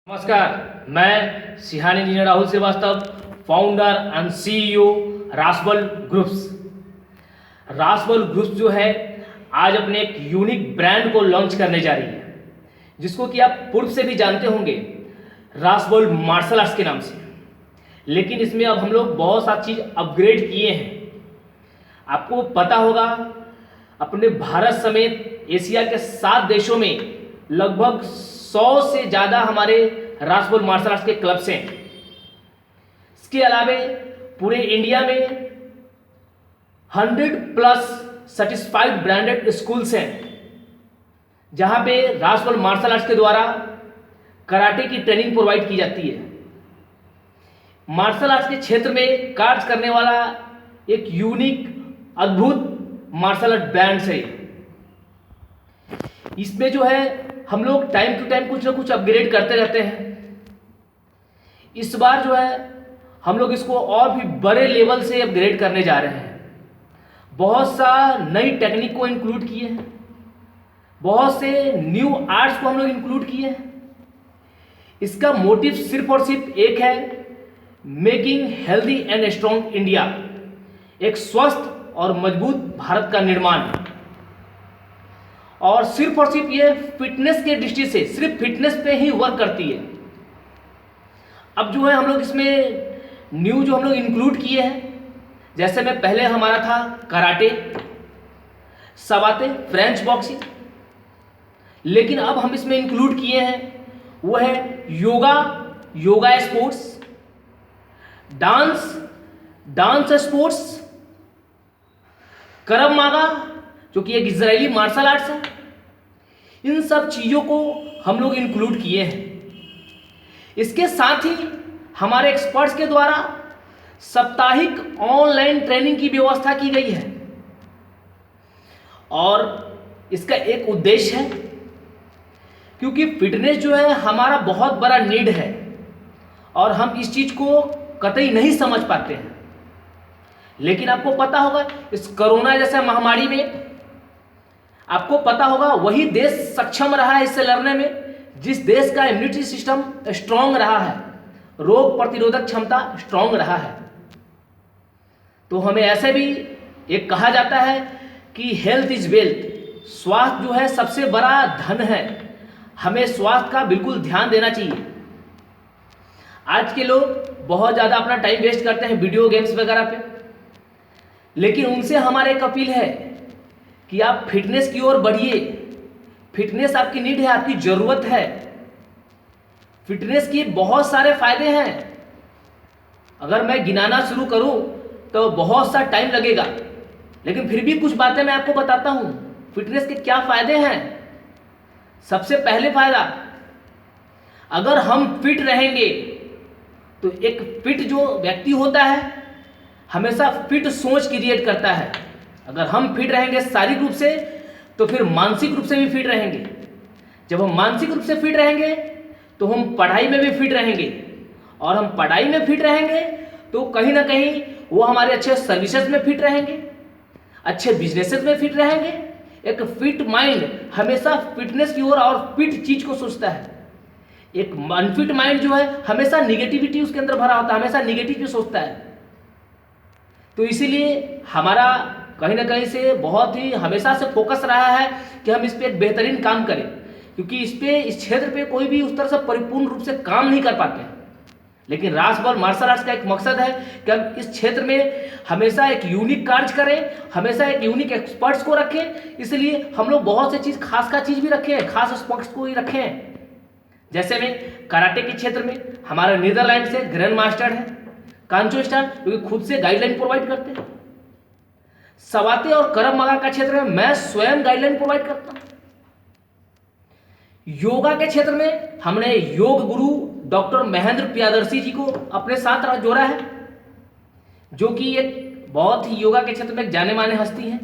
नमस्कार, मैं सिहान engineer Rahul Srivastava, founder and CEO Rasbal groups. Rasbal groups जो है आज अपने एक यूनिक ब्रांड को लॉन्च करने जा रही है, जिसको कि आप पूर्व से भी जानते होंगे रासबल मार्शल आर्ट्स के नाम से। लेकिन इसमें अब हम लोग बहुत सारी चीज़ अपग्रेड किए हैं। आपको पता होगा, अपने भारत समेत एशिया के 7 देशों में लगभग 100 से ज़्यादा हमारे रासबल मार्शल आर्ट्स के क्लब्स हैं। इसके अलावे पूरे इंडिया में 100+ सर्टिफाइड ब्रांडेड स्कूल्स हैं, जहां पे रासबल मार्शल आर्ट्स के द्वारा कराटे की ट्रेनिंग प्रोवाइड की जाती है। मार्शल आर्ट्स के क्षेत्र में कार्य करने वाला एक यूनिक अद्भुत मार्शल आर्ट ब्रांड है। इसमें जो है हम लोग टाइम टू टाइम कुछ ना कुछ अपग्रेड करते रहते हैं। इस बार जो है हम लोग इसको और भी बड़े लेवल से अपग्रेड करने जा रहे हैं। बहुत सा नई टेक्निक को इंक्लूड किए हैं, बहुत से न्यू आर्ट्स को हम लोग इंक्लूड किए हैं। इसका मोटिव सिर्फ और सिर्फ एक है, making healthy and strong India, एक स्वस्थ और मजबूत भारत का निर्माण। और सिर्फ ये फिटनेस के दृष्टि से सिर्फ फिटनेस पे ही वर्क करती है। अब जो है हम लोग इसमें न्यू जो हम लोग इंक्लूड किए हैं, जैसे में पहले हमारा था कराटे, सबाते, फ्रेंच बॉक्सिंग, लेकिन अब हम इसमें इंक्लूड किए हैं वो है योगा स्पोर्ट्स, डांस स्पोर्ट्स, करब मागा जो कि एक इजरायली मार्शल आर्ट्स है। इन सब चीज़ों को हम लोग इंक्लूड किए हैं। इसके साथ ही हमारे एक्सपर्ट्स के द्वारा साप्ताहिक ऑनलाइन ट्रेनिंग की व्यवस्था की गई है। और इसका एक उद्देश्य है, क्योंकि फिटनेस जो है हमारा बहुत बड़ा नीड है और हम इस चीज़ को कतई नहीं समझ पाते हैं। लेकिन आपको पता होगा, इस कोरोना जैसे महामारी में आपको पता होगा वही देश सक्षम रहा है इससे लड़ने में जिस देश का इम्यूनिटी सिस्टम स्ट्रांग रहा है, रोग प्रतिरोधक क्षमता स्ट्रांग रहा है। तो हमें ऐसे भी एक कहा जाता है कि हेल्थ इज वेल्थ, स्वास्थ्य जो है सबसे बड़ा धन है। हमें स्वास्थ्य का बिल्कुल ध्यान देना चाहिए। आज के लोग बहुत ज़्यादा अपना टाइम वेस्ट करते हैं वीडियो गेम्स वगैरह पे, लेकिन उनसे हमारा एक अपील है कि आप फिटनेस की ओर बढ़िए। फिटनेस आपकी नीड है, आपकी जरूरत है। फिटनेस के बहुत सारे फायदे हैं। अगर मैं गिनाना शुरू करूं तो बहुत सा टाइम लगेगा, लेकिन फिर भी कुछ बातें मैं आपको बताता हूं फिटनेस के क्या फायदे हैं। सबसे पहले फायदा, अगर हम फिट रहेंगे तो एक फिट जो व्यक्ति होता है हमेशा फिट सोच क्रिएट करता है। अगर हम फिट रहेंगे शारीरिक रूप से तो फिर मानसिक रूप से भी फिट रहेंगे। जब हम मानसिक रूप से फिट रहेंगे तो हम पढ़ाई में भी फिट रहेंगे, और हम पढ़ाई में फिट रहेंगे तो कहीं ना कहीं वो हमारे अच्छे सर्विसेज में फिट रहेंगे, अच्छे बिजनेसेस में फिट रहेंगे। एक फिट माइंड हमेशा फिटनेस की ओर और फिट चीज को सोचता है। एक अनफिट माइंड जो है हमेशा निगेटिविटी उसके अंदर भरा होता है, हमेशा निगेटिव सोचता है। तो इसीलिए हमारा कहीं ना कहीं से बहुत ही हमेशा से फोकस रहा है कि हम इस पे एक बेहतरीन काम करें, क्योंकि इस क्षेत्र पे कोई भी उस तरह से परिपूर्ण रूप से काम नहीं कर पाते हैं। लेकिन रासबल मार्शल आर्ट्स का एक मकसद है कि हम इस क्षेत्र में हमेशा एक यूनिक कार्य करें, हमेशा एक यूनिक एक्सपर्ट्स को रखें। इसलिए हम लोग बहुत से चीज़ खास चीज़ भी रखे हैं, खास एक्सपर्ट्स को ही रखे हैं। जैसे में कराटे के क्षेत्र में हमारा नीदरलैंड से ग्रैंड मास्टर है कांचो स्टार, जो कि खुद से गाइडलाइन प्रोवाइड करते हैं। सबाते और करब मागा का क्षेत्र में मैं स्वयं गाइडलाइन प्रोवाइड करता हूं। योगा के क्षेत्र में हमने योग गुरु डॉक्टर महेंद्र प्रियदर्शी जी को अपने साथ जोड़ा है, जो कि एक बहुत ही योगा के क्षेत्र में एक जाने माने हस्ती हैं।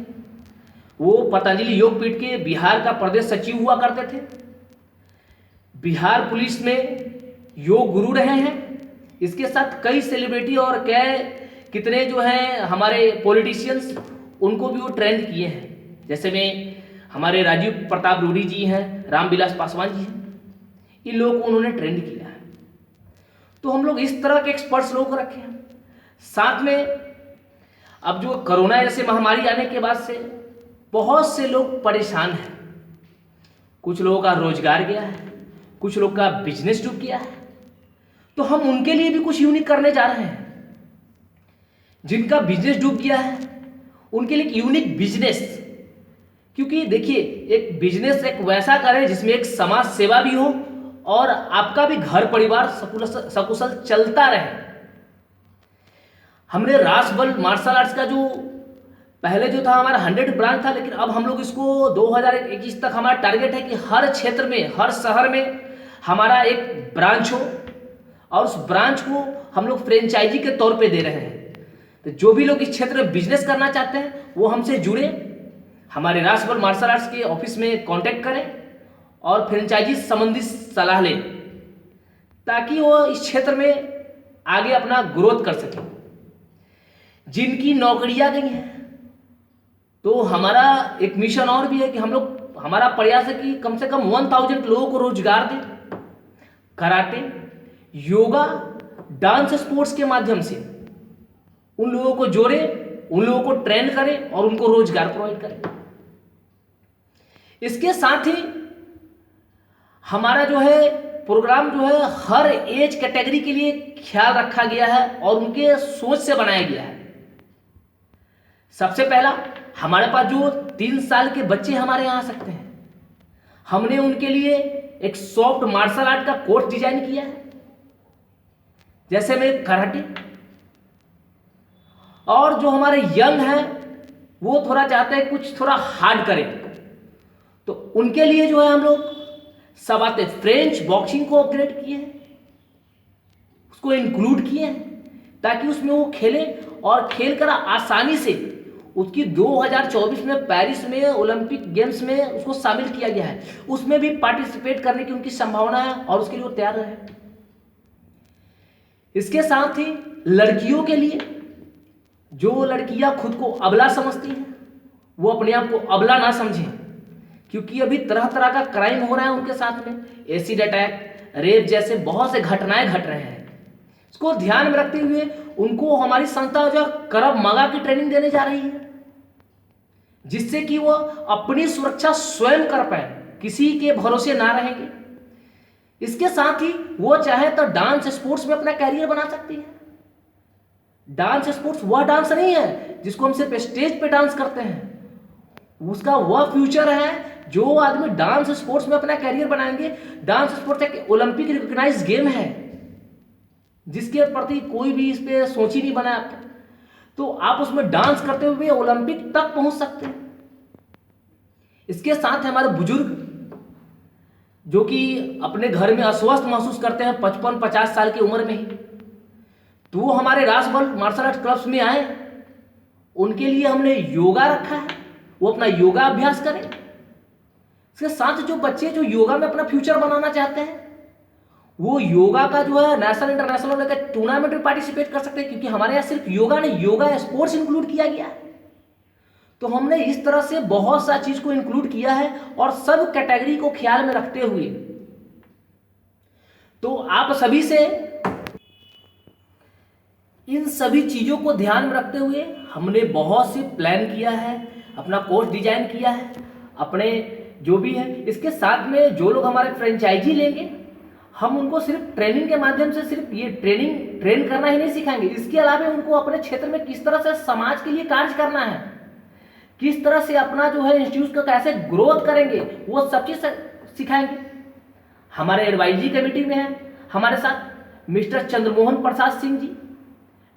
वो पतंजलि योगपीठ के बिहार का प्रदेश सचिव हुआ करते थे, बिहार पुलिस में योग गुरु रहे हैं। इसके साथ कई सेलिब्रिटी और कितने जो हैं हमारे पॉलिटिशियंस, उनको भी वो ट्रेंड किए हैं। जैसे में हमारे राजीव प्रताप रूडी जी हैं, रामविलास पासवान जी हैं। इन लोगों को उन्होंने ट्रेंड किया है। तो हम लोग इस तरह के एक्सपर्ट्स लोग रखे हैं। साथ में अब जो कोरोना जैसे महामारी आने के बाद से बहुत से लोग परेशान हैं। कुछ लोगों का रोजगार गया है, कुछ लोग का बिजनेस डूब गया है। तो हम उनके लिए भी कुछ यूनिक करने जा रहे हैं। जिनका बिजनेस डूब गया है उनके लिए एक यूनिक बिजनेस, क्योंकि देखिए एक बिजनेस एक वैसा करें जिसमें एक समाज सेवा भी हो और आपका भी घर परिवार सकुशल चलता रहे। हमने रासबल मार्शल आर्ट्स का जो पहले जो था हमारा 100 ब्रांच था, लेकिन अब हम लोग इसको 2021 तक हमारा टारगेट है कि हर क्षेत्र में, हर शहर में हमारा एक ब्रांच हो और उस ब्रांच को हम लोग फ्रेंचाइजी के तौर पे दे रहे हैं। तो जो भी लोग इस क्षेत्र में बिजनेस करना चाहते हैं वो हमसे जुड़े, हमारे रासबल मार्शल आर्ट्स के ऑफिस में कांटेक्ट करें और फ्रेंचाइजी संबंधी सलाह लें, ताकि वो इस क्षेत्र में आगे अपना ग्रोथ कर सकें। जिनकी नौकरियां गई हैं तो हमारा एक मिशन और भी है कि हम लोग, हमारा प्रयास है कि कम से कम 1000 लोगों को रोजगार दें। कराटे, योगा, डांस, स्पोर्ट्स के माध्यम से उन लोगों को जोड़े, उन लोगों को ट्रेन करें और उनको रोजगार प्रोवाइड करें। इसके साथ ही हमारा जो है प्रोग्राम जो है हर एज कैटेगरी के लिए ख्याल रखा गया है और उनके सोच से बनाया गया है। सबसे पहला, हमारे पास जो 3 साल के बच्चे हमारे यहाँ आ सकते हैं, हमने उनके लिए एक सॉफ्ट मार्शल आर्ट का कोर्स डिजाइन किया है, जैसे में कराटे। और जो हमारे यंग हैं वो थोड़ा चाहते हैं कुछ थोड़ा हार्ड करें, तो उनके लिए जो है हम लोग सब आते फ्रेंच बॉक्सिंग को अपग्रेड किए हैं, उसको इंक्लूड किए हैं ताकि उसमें वो खेले और खेल कर आसानी से उसकी 2024 में पेरिस में ओलंपिक गेम्स में उसको शामिल किया गया है, उसमें भी पार्टिसिपेट करने की उनकी संभावना है और उसके लिए वो तैयार रहे। इसके साथ ही लड़कियों के लिए, जो लड़कियां खुद को अबला समझती हैं वो अपने आप को अबला ना समझें, क्योंकि अभी तरह तरह का क्राइम हो रहा है उनके साथ में, एसिड अटैक, रेप जैसे बहुत से घटनाएं घट रहे हैं। इसको ध्यान में रखते हुए उनको हमारी संस्था जो करब मगा की ट्रेनिंग देने जा रही है, जिससे कि वो अपनी सुरक्षा स्वयं कर पाए, किसी के भरोसे ना रहेंगे। इसके साथ ही वो चाहे तो डांस स्पोर्ट्स में अपना कैरियर बना सकती है। डांस स्पोर्ट्स वह डांस नहीं है जिसको हम सिर्फ स्टेज पे डांस करते हैं, उसका वह फ्यूचर है जो आदमी डांस स्पोर्ट्स में अपना कैरियर बनाएंगे। डांस स्पोर्ट्स एक ओलंपिक रिकॉग्नाइज्ड गेम है जिसके प्रति कोई भी इस पे सोच ही नहीं बना आपका, तो आप उसमें डांस करते हुए ओलंपिक तक पहुंच सकते हैं। इसके साथ हमारे बुजुर्ग जो कि अपने घर में अस्वस्थ महसूस करते हैं 55-50 साल की उम्र में ही, तो वो हमारे रासबल मार्शल आर्ट क्लब्स में आए, उनके लिए हमने योगा रखा है, वो अपना योगा अभ्यास करें। इसके साथ जो बच्चे जो योगा में अपना फ्यूचर बनाना चाहते हैं वो योगा का जो है नेशनल इंटरनेशनल लेकर टूर्नामेंट में पार्टिसिपेट कर सकते हैं, क्योंकि हमारे यहाँ सिर्फ योगा नहीं, योगा स्पोर्ट्स इंक्लूड किया गया है। तो हमने इस तरह से बहुत सा चीज को इंक्लूड किया है और सब कैटेगरी को ख्याल में रखते हुए, तो आप सभी से इन सभी चीजों को ध्यान में रखते हुए हमने बहुत से प्लान किया है, अपना कोर्स डिजाइन किया है, अपने जो भी है। इसके साथ में जो लोग हमारे फ्रेंचाइजी लेंगे हम उनको सिर्फ ट्रेनिंग के माध्यम से सिर्फ ये ट्रेन करना ही नहीं सिखाएंगे, इसके अलावा उनको अपने क्षेत्र में किस तरह से समाज के लिए कार्य करना है, किस तरह से अपना जो है इंस्टीट्यूट का कैसे ग्रोथ करेंगे, वो सब चीज सिखाएंगे। हमारे एडवाइजरी कमेटी में है हमारे साथ मिस्टर चंद्रमोहन प्रसाद सिंह जी,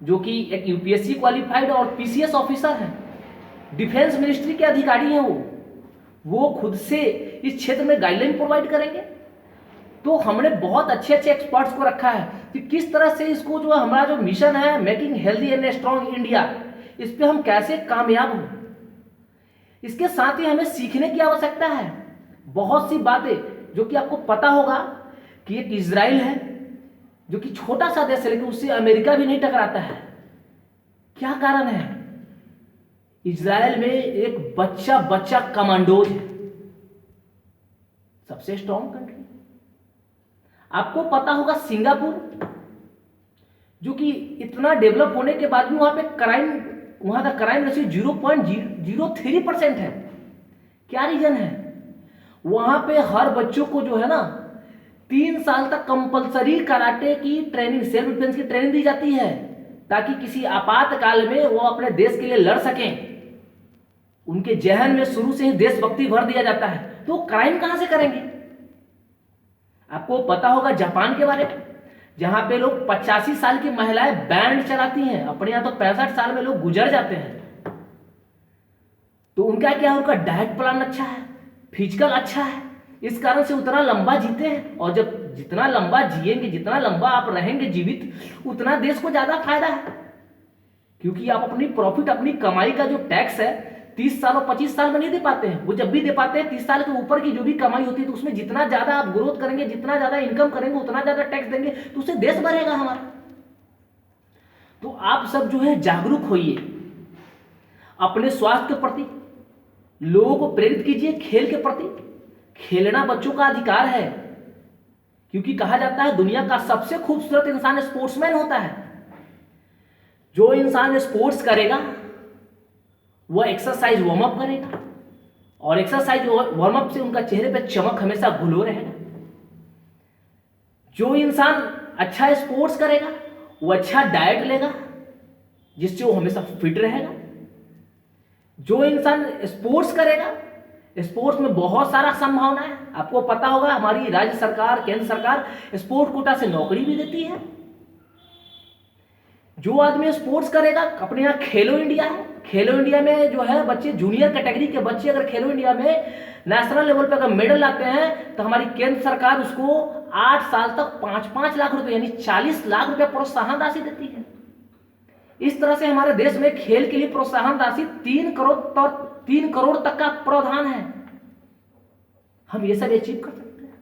जो कि एक यूपीएससी क्वालिफाइड और पीसीएस ऑफिसर हैं, डिफेंस मिनिस्ट्री के अधिकारी हैं। वो खुद से इस क्षेत्र में गाइडलाइन प्रोवाइड करेंगे। तो हमने बहुत अच्छे अच्छे एक्सपर्ट्स को रखा है कि किस तरह से इसको जो हमारा जो मिशन है making healthy and strong India, इस पे हम कैसे कामयाब हों। इसके साथ ही हमें सीखने की आवश्यकता है बहुत सी बातें, जो कि आपको पता होगा कि एक इजराइल है जो कि छोटा सा देश है, लेकिन उससे अमेरिका भी नहीं टकराता है। क्या कारण है? इजराइल में एक बच्चा कमांडोज है, सबसे स्ट्रॉन्ग कंट्री। आपको पता होगा सिंगापुर, जो कि इतना डेवलप होने के बाद भी वहां का क्राइम रेशियो 0.03% है। क्या रीजन है? वहां पे हर बच्चों को जो है ना 3 साल तक कंपलसरी कराटे की ट्रेनिंग, सेल्फ डिफेंस की ट्रेनिंग दी जाती है, ताकि किसी आपातकाल में वो अपने देश के लिए लड़ सकें। उनके जहन में शुरू से ही देशभक्ति भर दिया जाता है, तो क्राइम कहां से करेंगे? आपको पता होगा जापान के बारे में, जहां पे लोग 85 साल की महिलाएं बैंड चलाती हैं, अपने यहां तो 65 साल में लोग गुजर जाते हैं। तो उनका क्या है? उनका डाइट प्लान अच्छा है, फिजिकल अच्छा है, इस कारण से उतना लंबा जीते हैं। और जब जितना लंबा जिएंगे, जितना लंबा आप रहेंगे जीवित, उतना देश को ज्यादा फायदा है, क्योंकि आप अपनी प्रॉफिट, अपनी कमाई का जो टैक्स है 30 साल और 25 साल में नहीं दे पाते हैं। वो जब भी दे पाते हैं 30 साल के ऊपर की जो भी कमाई होती है, तो उसमें जितना ज्यादा आप ग्रोथ करेंगे, जितना ज्यादा इनकम करेंगे, उतना ज्यादा टैक्स देंगे, तो उससे देश बढ़ेगा हमारा। तो आप सब जो है जागरूक होइए अपने स्वास्थ्य के प्रति, लोगों को प्रेरित कीजिए खेल के प्रति। खेलना बच्चों का अधिकार है, क्योंकि कहा जाता है दुनिया का सबसे खूबसूरत इंसान स्पोर्ट्समैन होता है। जो इंसान स्पोर्ट्स करेगा वह एक्सरसाइज वार्म अप करेगा, और एक्सरसाइज वार्म अप से उनका चेहरे पे चमक हमेशा ग्लो रहेगा। जो इंसान अच्छा स्पोर्ट्स करेगा वो अच्छा डाइट लेगा, जिससे वो हमेशा फिट रहेगा। जो इंसान स्पोर्ट्स करेगा, स्पोर्ट्स में बहुत सारा संभावना है। आपको पता होगा हमारी राज्य सरकार, केंद्र सरकार स्पोर्ट कोटा से नौकरी भी देती है। जो आदमी स्पोर्ट्स करेगा, अपने यहाँ खेलो इंडिया है, खेलो इंडिया में जो है बच्चे, जूनियर कैटेगरी के बच्चे अगर खेलो इंडिया में नेशनल लेवल पे अगर मेडल लाते हैं, तो हमारी केंद्र सरकार उसको 8 साल तक 5-5 लाख रुपए यानी 40 लाख रुपए प्रोत्साहन राशि देती है। इस तरह से हमारे देश में खेल के लिए प्रोत्साहन राशि 3 करोड़ तक का प्रावधान है। हम ये सब अचीव कर सकते हैं।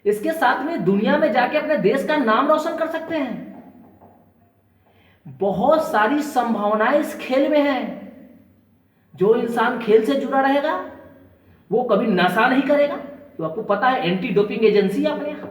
इसके साथ में दुनिया में जाके अपने देश का नाम रोशन कर सकते हैं। बहुत सारी संभावनाएं इस खेल में हैं। जो इंसान खेल से जुड़ा रहेगा वो कभी नशा नहीं करेगा, तो आपको पता है एंटी डोपिंग एजेंसी है अपने यहाँ।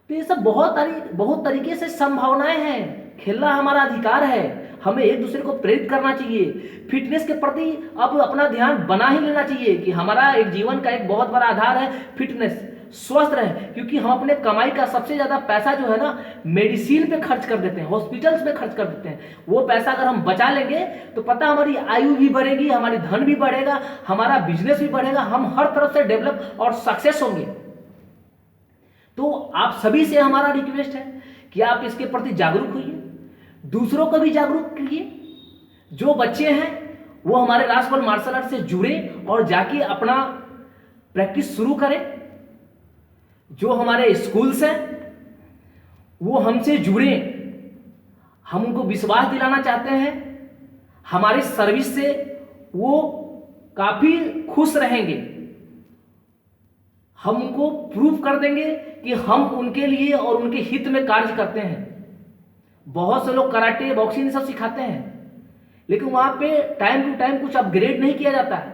तो ये सब बहुत तरीके से संभावनाएं हैं। खेलना हमारा अधिकार है, हमें एक दूसरे को प्रेरित करना चाहिए। फिटनेस के प्रति अब अपना ध्यान बना ही लेना चाहिए कि हमारा एक जीवन का एक बहुत बड़ा आधार है फिटनेस, स्वस्थ रहे। क्योंकि हम अपने कमाई का सबसे ज्यादा पैसा जो है ना मेडिसिन पे खर्च कर देते हैं, हॉस्पिटल्स पे खर्च कर देते हैं। वो पैसा अगर हम बचा लेंगे तो पता हमारी आयु भी बढ़ेगी, हमारी धन भी बढ़ेगा, हमारा बिजनेस भी बढ़ेगा, हम हर तरफ से डेवलप और सक्सेस होंगे। तो आप सभी से हमारा रिक्वेस्ट है कि आप इसके प्रति जागरूक होइए, दूसरों को भी जागरूक कीजिए। जो बच्चे हैं वो हमारे राष्ट्रबल मार्शल आर्ट से जुड़े और जाके अपना प्रैक्टिस शुरू करें। जो हमारे स्कूल्स हैं वो हमसे जुड़े, हम उनको विश्वास दिलाना चाहते हैं। हमारी सर्विस से वो काफी खुश रहेंगे। हम उनको प्रूव कर देंगे कि हम उनके लिए और उनके हित में कार्य करते हैं। बहुत से लोग कराटे, बॉक्सिंग सब सिखाते हैं, लेकिन वहां पे टाइम टू टाइम कुछ अपग्रेड नहीं किया जाता है।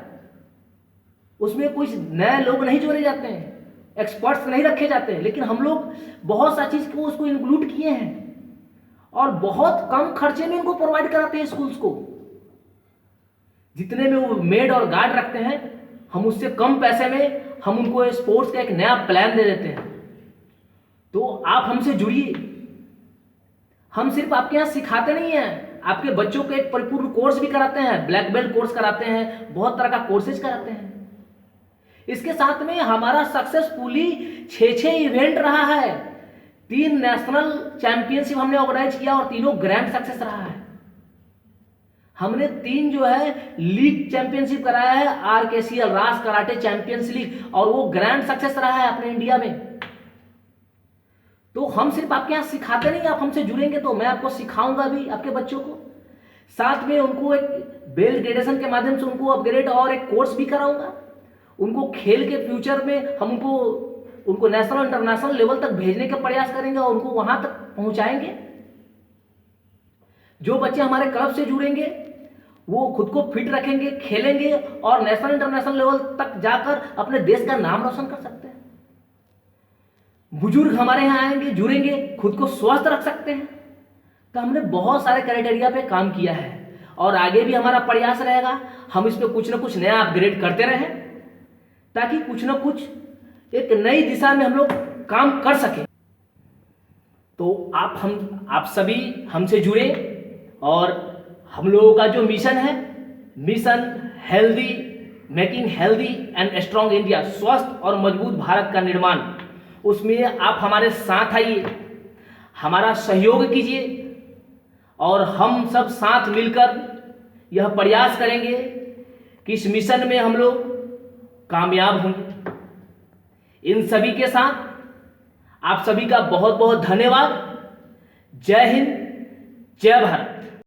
उसमें कुछ नए लोग नहीं जोड़े जाते हैं, एक्सपर्ट्स नहीं रखे जाते हैं। लेकिन हम लोग बहुत सा चीज को उसको इंक्लूड किए हैं और बहुत कम खर्चे में उनको प्रोवाइड कराते हैं स्कूल्स को। जितने में वो मेड और गार्ड रखते हैं, हम उससे कम पैसे में हम उनको स्पोर्ट्स का एक नया प्लान दे देते हैं। तो आप हमसे जुड़िए। हम सिर्फ आपके यहाँ सिखाते नहीं हैं, आपके बच्चों को एक परिपूर्ण कोर्स भी कराते हैं, ब्लैक बेल्ट कोर्स कराते हैं, बहुत तरह का कोर्सेज कराते हैं। इसके साथ में हमारा सक्सेसफुली 6 इवेंट रहा है। 3 नेशनल चैंपियनशिप हमने ऑर्गेनाइज किया और तीनों ग्रैंड सक्सेस रहा है। हमने 3 जो है लीग चैंपियनशिप कराया है, RKCL राष्ट्र कराटे चैंपियंस लीग, और वो ग्रैंड सक्सेस रहा है अपने इंडिया में। तो हम सिर्फ आपके यहाँ सिखाते नहीं, आप हमसे जुड़ेंगे तो मैं आपको सिखाऊंगा भी आपके बच्चों को। साथ में उनको एक बेल्ट ग्रेडेशन के माध्यम से उनको अपग्रेड और एक कोर्स भी कराऊंगा। उनको खेल के फ्यूचर में हम उनको नेशनल इंटरनेशनल लेवल तक भेजने का प्रयास करेंगे और उनको वहां तक पहुंचाएंगे। जो बच्चे हमारे क्लब से जुड़ेंगे वो खुद को फिट रखेंगे, खेलेंगे और नेशनल इंटरनेशनल लेवल तक जाकर अपने देश का नाम रोशन कर सकते हैं। बुजुर्ग हमारे यहाँ आएंगे, जुड़ेंगे, खुद को स्वस्थ रख सकते हैं। तो हमने बहुत सारे क्राइटेरिया पे काम किया है और आगे भी हमारा प्रयास रहेगा, हम इस पे कुछ ना कुछ नया अपग्रेड करते रहें ताकि कुछ ना कुछ एक नई दिशा में हम लोग काम कर सकें। तो आप सभी हमसे जुड़े और हम लोगों का जो मिशन है, mission healthy, making healthy and strong India, स्वस्थ और मजबूत भारत का निर्माण, उसमें आप हमारे साथ आइए, हमारा सहयोग कीजिए और हम सब साथ मिलकर यह प्रयास करेंगे कि इस मिशन में हम लोग कामयाब होंगे। इन सभी के साथ आप सभी का बहुत बहुत धन्यवाद। जय हिंद, जय भारत।